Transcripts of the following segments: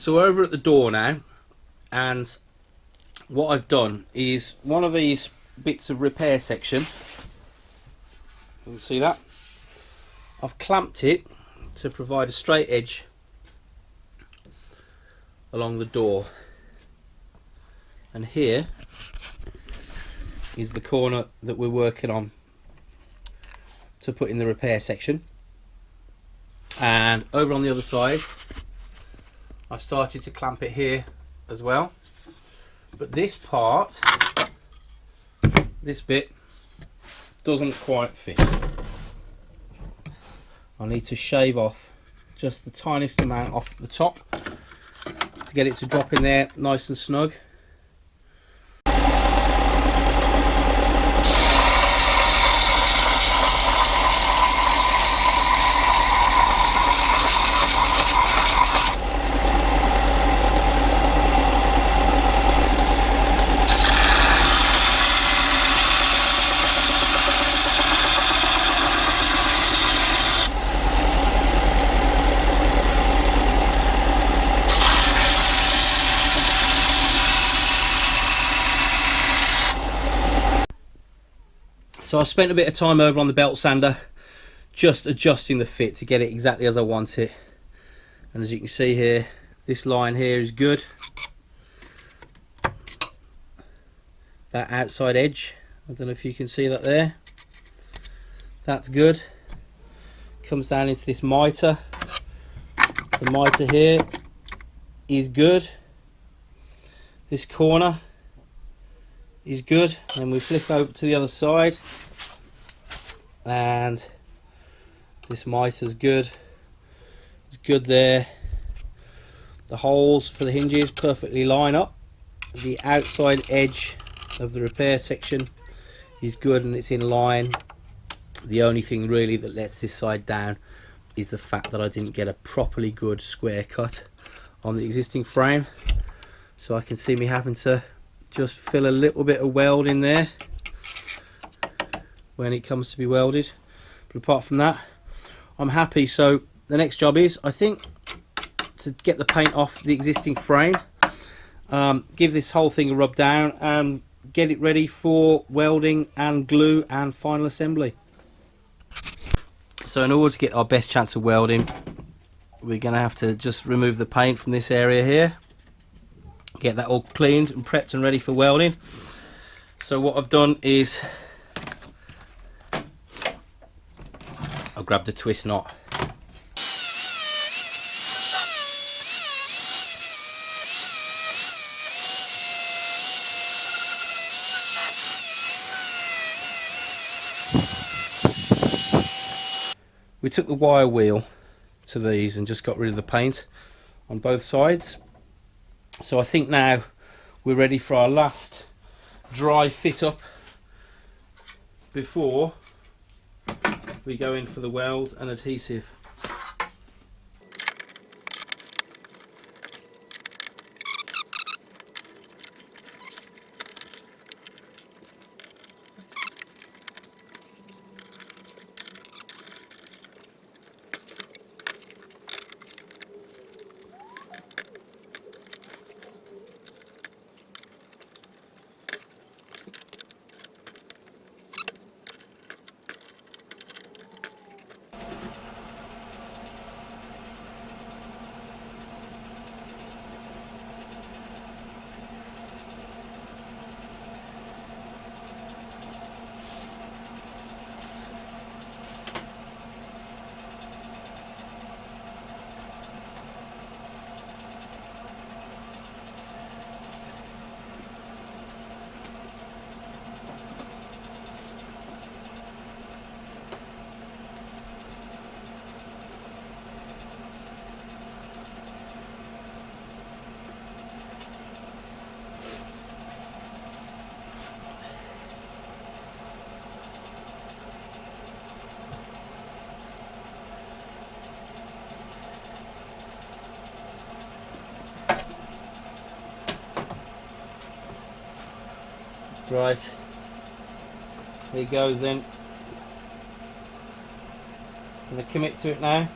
So over at the door now, and what I've done is one of these bits of repair section, you can see that, I've clamped it to provide a straight edge along the door, and here is the corner that we're working on to put in the repair section. And over on the other side I've started to clamp it here as well, but this part, this bit, doesn't quite fit. I need to shave off just the tiniest amount off the top to get it to drop in there nice and snug. So I spent a bit of time over on the belt sander just adjusting the fit to get it exactly as I want it, and as you can see here, this line here is good. That outside edge, I don't know if you can see that there, that's good. Comes down into this mitre, the mitre here is good, this corner is good, and we flip over to the other side and this mitre's good, it's good there. The holes for the hinges perfectly line up, the outside edge of the repair section is good and it's in line. The only thing really that lets this side down is the fact that I didn't get a properly good square cut on the existing frame, so I can see me having to just fill a little bit of weld in there when it comes to be welded, but apart from that I'm happy. So the next job is, I think, to get the paint off the existing frame, give this whole thing a rub down and get it ready for welding and glue and final assembly. So in order to get our best chance of welding, we're going to have to just remove the paint from this area here, get that all cleaned and prepped and ready for welding. So what I've done is I've grabbed a twist knot. We took the wire wheel to these and just got rid of the paint on both sides. So I think now we're ready for our last dry fit up before we go in for the weld and adhesive. Right, here goes then. I'm going to commit to it now.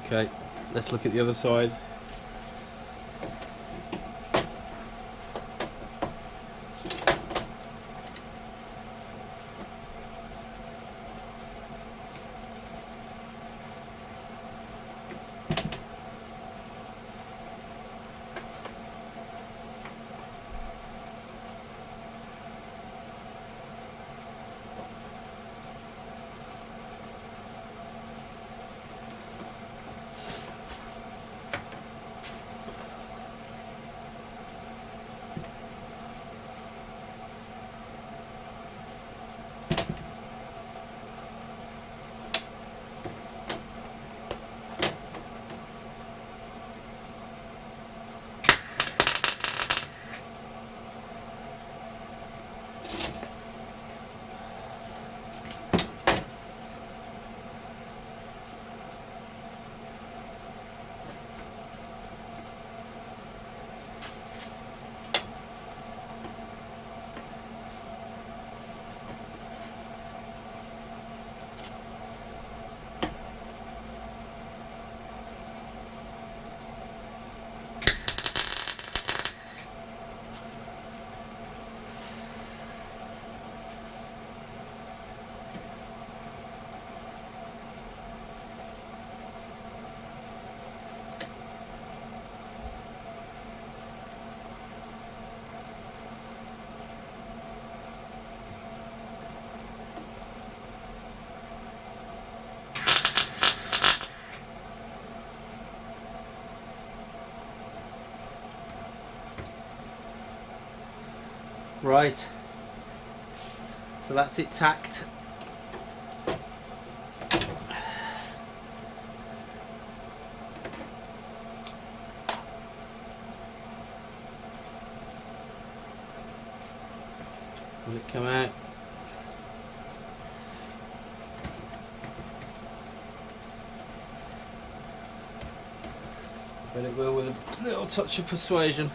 Okay, let's look at the other side. Right, so that's it tacked. Will it come out? But it will with a little touch of persuasion.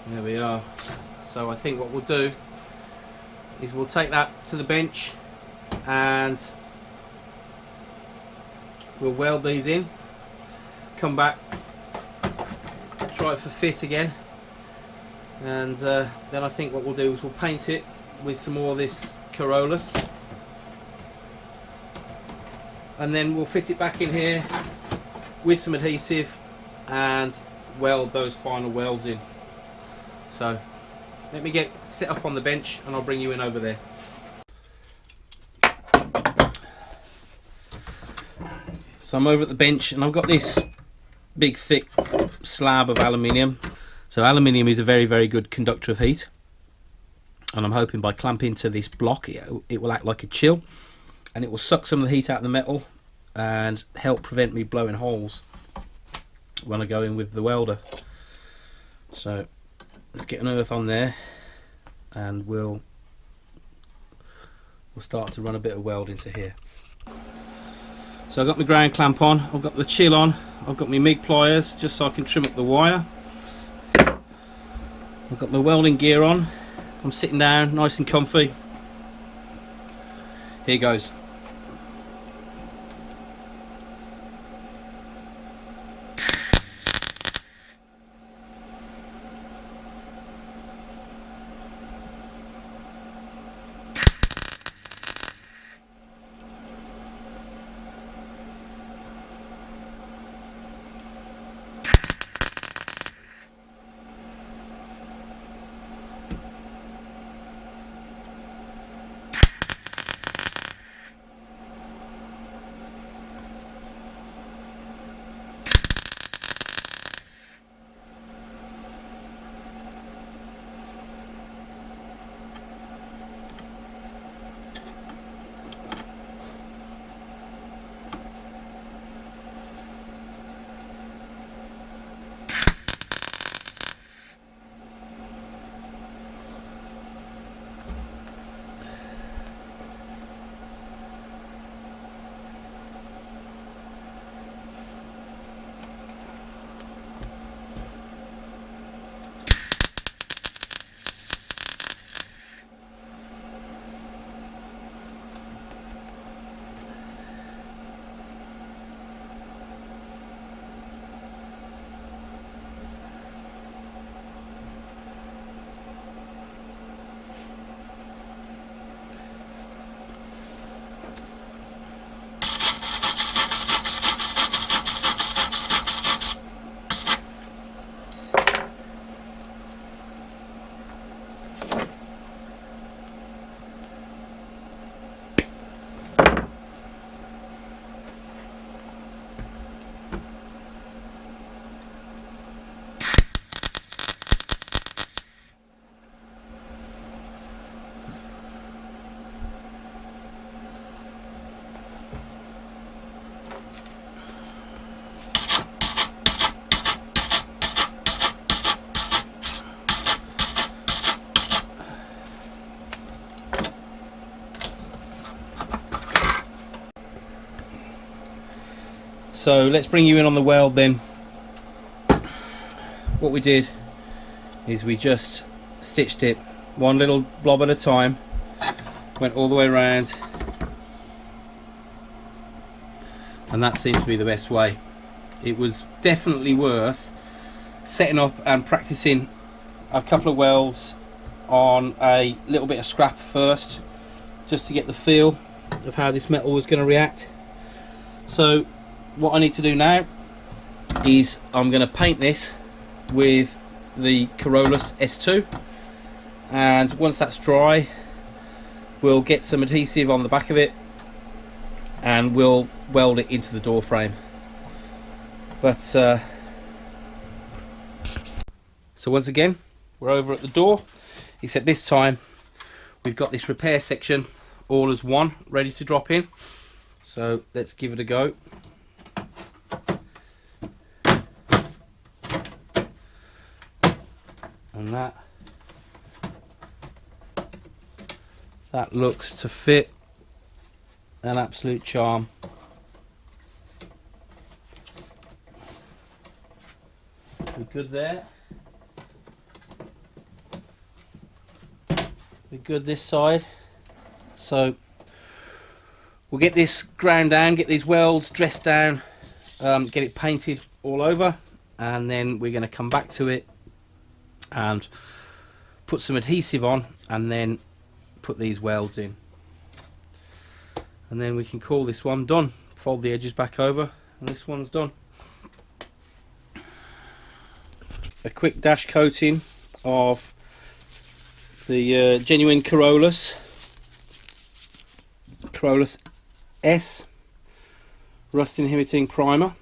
There we are. So I think what we'll do is we'll take that to the bench and we'll weld these in, come back, try it for fit again, and then I think what we'll do is we'll paint it with some more of this Corollas, and then we'll fit it back in here with some adhesive and weld those final welds in. So let me get set up on the bench and I'll bring you in over there. So I'm over at the bench and I've got this big thick slab of aluminium. So aluminium is a very, very good conductor of heat, and I'm hoping by clamping to this block it will act like a chill and it will suck some of the heat out of the metal and help prevent me blowing holes when I go in with the welder. So let's get an earth on there and we'll start to run a bit of weld into here. So I've got my ground clamp on, I've got the chill on, I've got my MIG pliers just so I can trim up the wire. I've got my welding gear on, I'm sitting down nice and comfy. Here goes. So let's bring you in on the weld then. What we did is we just stitched it one little blob at a time, went all the way around, and that seems to be the best way. It was definitely worth setting up and practicing a couple of welds on a little bit of scrap first, just to get the feel of how this metal was going to react. So what I need to do now is I'm going to paint this with the Corollas S2, and once that's dry we'll get some adhesive on the back of it and we'll weld it into the door frame. But so once again we're over at the door, except this time we've got this repair section all as one ready to drop in. So let's give it a go. And that looks to fit an absolute charm. We're good there. We're good this side. So we'll get this ground down, get these welds dressed down, get it painted all over, and then we're going to come back to it and put some adhesive on and then put these welds in, and then we can call this one done. Fold the edges back over and this one's done. A quick dash coating of the genuine Corollas S rust inhibiting primer.